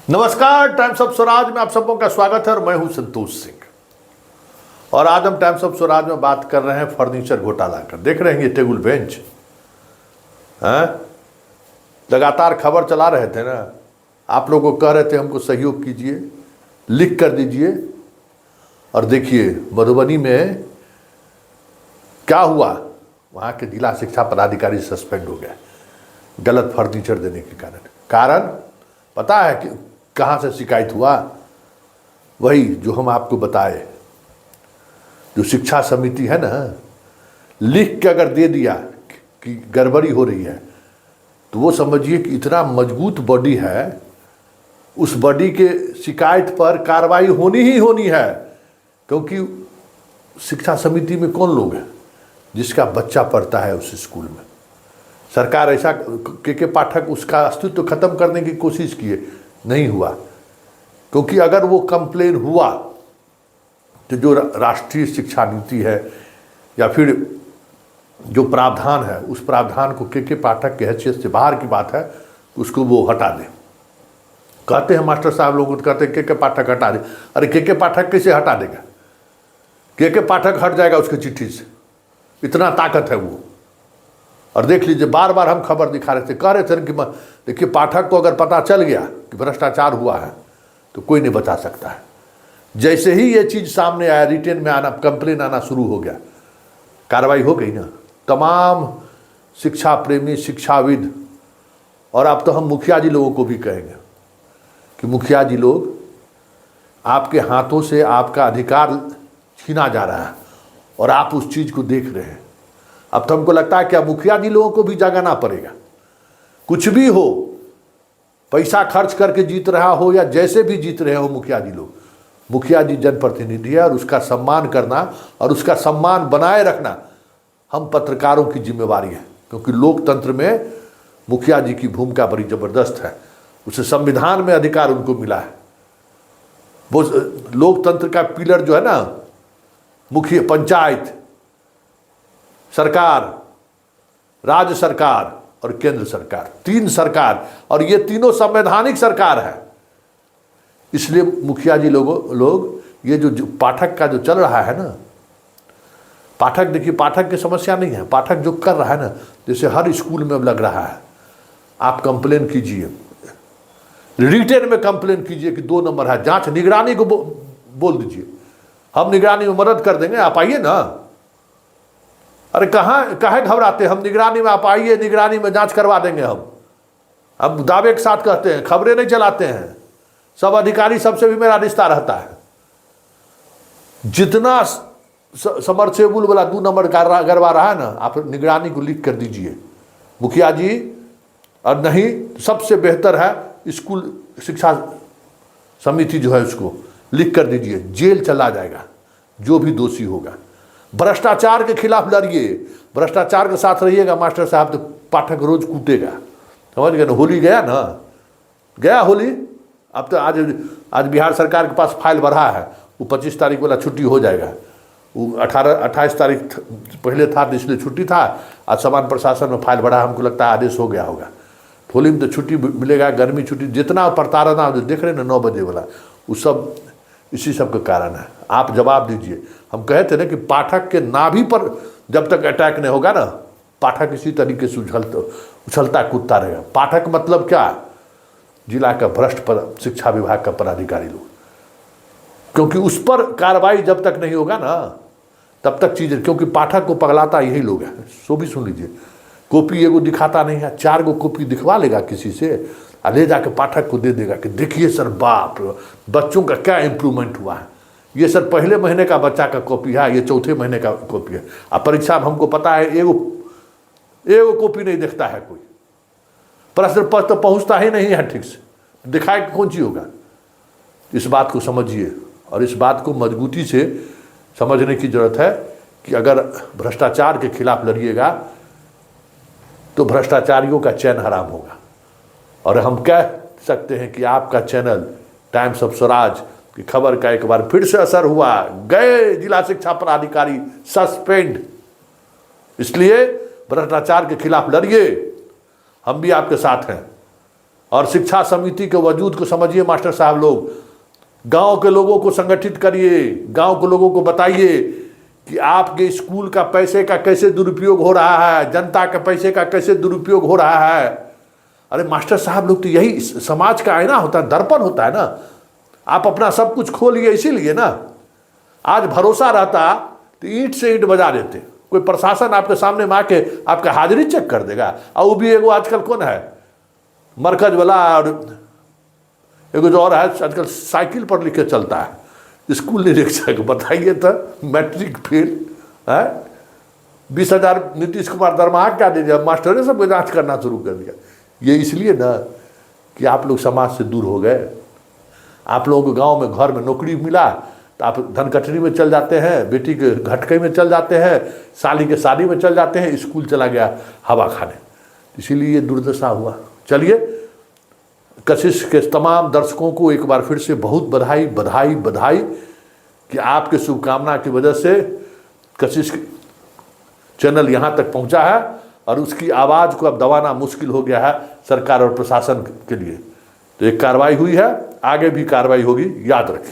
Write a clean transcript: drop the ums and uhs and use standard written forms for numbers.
नमस्कार, times of Swaraj में आप सबों का स्वागत है और मैं हूं संतोष सिंह। और आज हम टाइम्स ऑफ स्वराज में बात कर रहे हैं फर्नीचर घोटाला का। देख रहे हैं ये टेबल बेंच हैं, लगातार खबर चला रहे थे ना, आप लोगों को कह रहे थे हमको सहयोग कीजिए, लिख कर दीजिए। और देखिए मधुबनी में क्या हुआ, वहाँ के जिला शिक्षा पदाधिकारी सस्पेंड हो गया गलत फर्नीचर देने के कारण पता है कि कहाँ से शिकायत हुआ? वही जो हम आपको बताए, जो शिक्षा समिति है ना, लिख के अगर दे दिया कि गड़बड़ी हो रही है तो वो समझिए कि इतना मजबूत बॉडी है, उस बॉडी के शिकायत पर कार्रवाई होनी ही होनी है। क्योंकि शिक्षा समिति में कौन लोग हैं जिसका बच्चा पढ़ता है उस स्कूल में। सरकार ऐसा के पाठक उसका अस्तित्व खत्म करने की कोशिश किए, नहीं हुआ। क्योंकि अगर वो कंप्लेन हुआ तो जो राष्ट्रीय शिक्षा नीति है या फिर जो प्रावधान है, उस प्रावधान को के पाठक के हैसियत से बाहर की बात है, उसको वो हटा दे। कहते हैं मास्टर साहब लोग, कहते हैं के पाठक हटा दे। अरे के पाठक कैसे हटा देगा? के पाठक हट जाएगा उसकी चिट्ठी से, इतना ताकत है वो। और देख लीजिए, बार बार हम खबर दिखा रहे थे, कह रहे थे कि देखिए पाठक को अगर पता चल गया कि भ्रष्टाचार हुआ है तो कोई नहीं बचा सकता है। जैसे ही ये चीज़ सामने आया, रिटेन में आना, कंप्लेन आना शुरू हो गया, कार्रवाई हो गई ना। तमाम शिक्षा प्रेमी, शिक्षाविद, और अब तो हम मुखिया जी लोगों को भी कहेंगे कि मुखिया जी लोग, आपके हाथों से आपका अधिकार छीना जा रहा है और आप उस चीज़ को देख रहे हैं। अब तो हमको लगता है कि अब मुखिया जी लोगों को भी जगाना पड़ेगा। कुछ भी हो, पैसा खर्च करके जीत रहा हो या जैसे भी जीत रहे हो मुखिया जी लोग, मुखिया जी जनप्रतिनिधि है और उसका सम्मान करना और उसका सम्मान बनाए रखना हम पत्रकारों की जिम्मेवारी है। क्योंकि लोकतंत्र में मुखिया जी की भूमिका बड़ी ज़बरदस्त है, उसे संविधान में अधिकार उनको मिला है। वो लोकतंत्र का पिलर जो है ना, मुखिया, पंचायत, सरकार, राज्य सरकार और केंद्र सरकार, तीन सरकार, और ये तीनों संवैधानिक सरकार है। इसलिए मुखिया जी लोग ये जो पाठक का जो चल रहा है ना, पाठक, देखिए पाठक की समस्या नहीं है, पाठक जो कर रहा है ना, जैसे हर स्कूल में अब लग रहा है, आप कंप्लेन कीजिए, रिटेन में कंप्लेन कीजिए कि 2 नंबर है, जांच निगरानी को बोल दीजिए, हम निगरानी में मदद कर देंगे, आप आइए ना। अरे कहाँ घबराते हैं? हम निगरानी में, आप आइए, निगरानी में जांच करवा देंगे हम। अब दावे के साथ कहते हैं, खबरें नहीं चलाते हैं। सब अधिकारी सबसे भी मेरा रिश्ता रहता है। जितना समरसेबुल वाला 2 नंबर गड़बा रहा है ना, आप निगरानी को लिख कर दीजिए मुखिया जी, और नहीं सबसे बेहतर है स्कूल शिक्षा समिति जो है उसको लिख कर दीजिए, जेल चला जाएगा जो भी दोषी होगा। भ्रष्टाचार के खिलाफ लड़िए, भ्रष्टाचार के साथ रहिएगा मास्टर साहब, तो पाठक रोज कूटेगा। समझ गए ना? होली गया ना, गया होली। अब तो आज बिहार सरकार के पास फाइल बढ़ा है, वो 25 तारीख वाला छुट्टी हो जाएगा। वो 28 तारीख पहले था, इसलिए छुट्टी था। आज सामान्य प्रशासन में फाइल बढ़ा, हमको लगता है आदेश हो गया होगा। होली में तो छुट्टी मिलेगा, गर्मी छुट्टी, जितना प्रताड़ना देख रहे हैं ना 9 बजे वाला, वो सब इसी सब का कारण है। आप जवाब दीजिए। हम कहे थे ना कि पाठक के नाभि पर जब तक अटैक नहीं होगा ना, पाठक इसी तरीके से उछलता कूदता रहेगा। पाठक मतलब क्या? जिला का भ्रष्ट शिक्षा विभाग का पदाधिकारी लोग। क्योंकि उस पर कार्रवाई जब तक नहीं होगा ना, तब तक चीज़ें, क्योंकि पाठक को पगलाता यही लोग हैं। सो भी सुन लीजिए, कॉपी एगो दिखाता नहीं है, 4 गो कॉपी दिखवा लेगा किसी से, ले जाके पाठक को दे देगा कि देखिए सर, बाप बच्चों का क्या इम्प्रूवमेंट हुआ है, ये सर पहले महीने का बच्चा का कॉपी है, ये चौथे महीने का कॉपी है। अब परीक्षा में हमको पता है एगो कॉपी नहीं देखता है कोई, प्रश्न पत्र तो पहुँचता ही नहीं है ठीक से, दिखाए कि कौन चीज़ होगा। इस बात को समझिए और इस बात को मजबूती से समझने की ज़रूरत है कि अगर भ्रष्टाचार के खिलाफ लड़िएगा तो भ्रष्टाचारियों का चैन हराम होगा। और हम कह सकते हैं कि आपका चैनल टाइम्स ऑफ स्वराज की खबर का एक बार फिर से असर हुआ। गए जिला शिक्षा पदाधिकारी सस्पेंड। इसलिए भ्रष्टाचार के खिलाफ लड़िए, हम भी आपके साथ हैं। और शिक्षा समिति के वजूद को समझिए मास्टर साहब लोग। गांव के लोगों को संगठित करिए, गांव के लोगों को बताइए कि आपके स्कूल का पैसे का कैसे दुरुपयोग हो रहा है, जनता के पैसे का कैसे दुरुपयोग हो रहा है। अरे मास्टर साहब लोग तो यही समाज का आईना होता है, दर्पण होता है ना। आप अपना सब कुछ खो लिए इसीलिए ना। आज भरोसा रहता तो ईंट से ईंट बजा देते। कोई प्रशासन आपके सामने में आके आपका हाजिरी चेक कर देगा। और वो भी एगो आजकल कौन है, मरकज वाला, और एगो जो और है आजकल साइकिल पर लिखे चलता है, स्कूल निरीक्षक। बताइए तो मैट्रिक फेल है, 20,000 नीतीश कुमार दरमाहा क्या दीजिए, मास्टरों सबको जांच करना शुरू कर दिया। ये इसलिए ना कि आप लोग समाज से दूर हो गए। आप लोगों को गांव में घर में नौकरी मिला तो आप धनकटनी में चल जाते हैं, बेटी के घटके में चल जाते हैं, साली के शादी में चल जाते हैं, स्कूल चला गया हवा खाने। इसीलिए ये दुर्दशा हुआ। चलिए, कशिश के तमाम दर्शकों को एक बार फिर से बहुत बधाई बधाई बधाई कि आपके शुभकामना की वजह से कशिश चैनल यहाँ तक पहुँचा है और उसकी आवाज़ को अब दबाना मुश्किल हो गया है सरकार और प्रशासन के लिए। तो एक कार्रवाई हुई है, आगे भी कार्रवाई होगी, याद रखें।